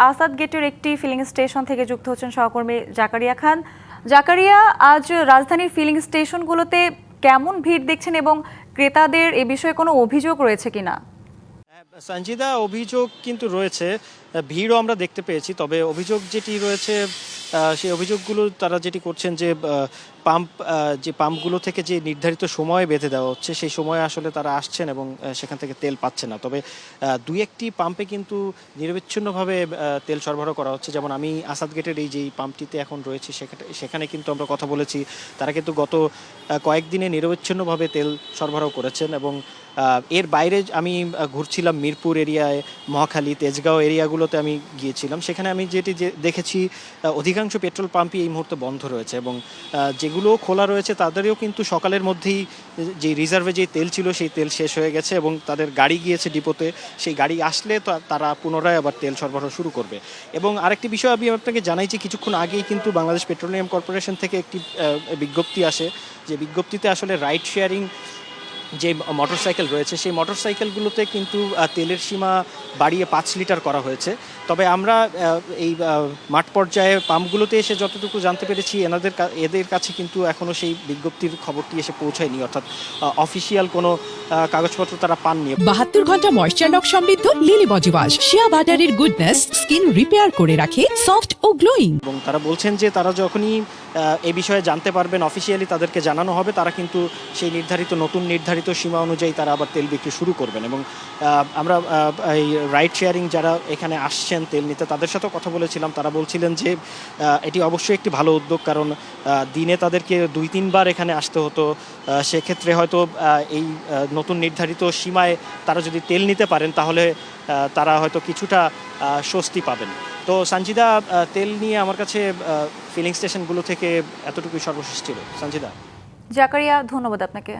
আসাদ গেটের একটি filling station থেকে যুক্ত হচ্ছেন সহকর্মী জাকারিয়া খান। জাকারিয়া, আজ রাজধানীর ফিলিং স্টেশনগুলোতে কেমন ভিড় দেখছেন এবং ক্রেতাদের এ বিষয়ে কোনো অভিযোগ রয়েছে কিনা? সঞ্জিদা, অভিযোগ কিন্তু রয়েছে, ভিড়ও আমরা দেখতে পেয়েছি। তবে অভিযোগ যেটি রয়েছে সেই অভিযোগগুলো তারা যেটি করছেন যে পাম্পগুলো থেকে যে নির্ধারিত সময় বেঁধে দেওয়া হচ্ছে সেই সময়ে আসলে তারা আসছেন এবং সেখান থেকে তেল পাচ্ছে না। তবে দুই একটি পাম্পে কিন্তু নিরবিচ্ছিন্নভাবে তেল সরবরাহ করা হচ্ছে। যেমন আমি আসাদ গেটের এই যে পাম্পটিতে এখন রয়েছে সেখানে কিন্তু আমরা কথা বলেছি, তারা কিন্তু গত কয়েকদিনে নিরবিচ্ছিন্নভাবে তেল সরবরাহ করেছেন। এবং এর বাইরে আমি ঘুরছিলাম মিরপুর এরিয়ায়, মহাখালী, তেজগাঁও এরিয়াগুলোতে আমি গিয়েছিলাম। সেখানে আমি যেটি দেখেছি, অধিকাংশ পেট্রোল পাম্পই এই মুহূর্তে বন্ধ রয়েছে এবং যেগুলো খোলা রয়েছে তাদেরও কিন্তু সকালের মধ্যেই যে রিজার্ভে যে তেল ছিল সেই তেল শেষ হয়ে গেছে এবং তাদের গাড়ি গিয়েছে ডিপোতে। সেই গাড়ি আসলে তারা পুনরায় আবার তেল সরবরাহ শুরু করবে। এবং আরেকটি বিষয় আমি আপনাকে জানাই যে কিছুক্ষণ আগেই কিন্তু বাংলাদেশ পেট্রোলিয়াম কর্পোরেশন থেকে একটি বিজ্ঞপ্তি আসে, যে বিজ্ঞপ্তিতে আসলে রাইড শেয়ারিং যে মোটরসাইকেল রয়েছে সেই মোটরসাইকেলগুলোতে কিন্তু তেলের সীমা বাড়িয়ে 5 লিটার করা হয়েছে। তবে আমরা এই মাঠ পর্যায়ে পাম্পগুলোতে এসে যতটুকু জানতে পেরেছি, এদের কাছে কিন্তু এখনও সেই বিজ্ঞপ্তির খবরটি এসে পৌঁছায়নি, অর্থাৎ অফিসিয়াল কোনো কাগজপত্র তারা পাননি। 72 ঘন্টা ময়েশ্চার লক সমৃদ্ধ লিলি বডি ওয়াশ শিয়া বাটারের গুডনেস স্কিন রিপেয়ার করে রাখে সফট ও গ্লোয়িং। এবং তারা বলছেন যে তারা যখনই এই বিষয়ে জানতে পারবেন, অফিসিয়ালি তাদেরকে জানানো হবে, তারা কিন্তু সেই নতুন নির্ধারিত সীমা অনুযায়ী তারা আবার তেল বিক্রি শুরু করবেন। এবং আমরা এই রাইড শেয়ারিং যারা এখানে আসছেন তেল নিতে তাদের সাথেও কথা বলেছিলাম। তারা বলছিলেন যে এটি অবশ্যই একটি ভালো উদ্যোগ, কারণ দিনে তাদেরকে 2-3 বার এখানে আসতে হতো। সেক্ষেত্রে হয়তো এই নতুন নির্ধারিত সীমায় তারা যদি তেল নিতে পারেন তাহলে তারা হয়তো কিছুটা স্বস্তি পাবেন। তো সঞ্জিদা, তেল নিয়ে আমার কাছে ফিলিং স্টেশনগুলো থেকে এতটুকুই সর্বশেষ ছিল। সঞ্জিদা। জাকারিয়া, ধন্যবাদ আপনাকে।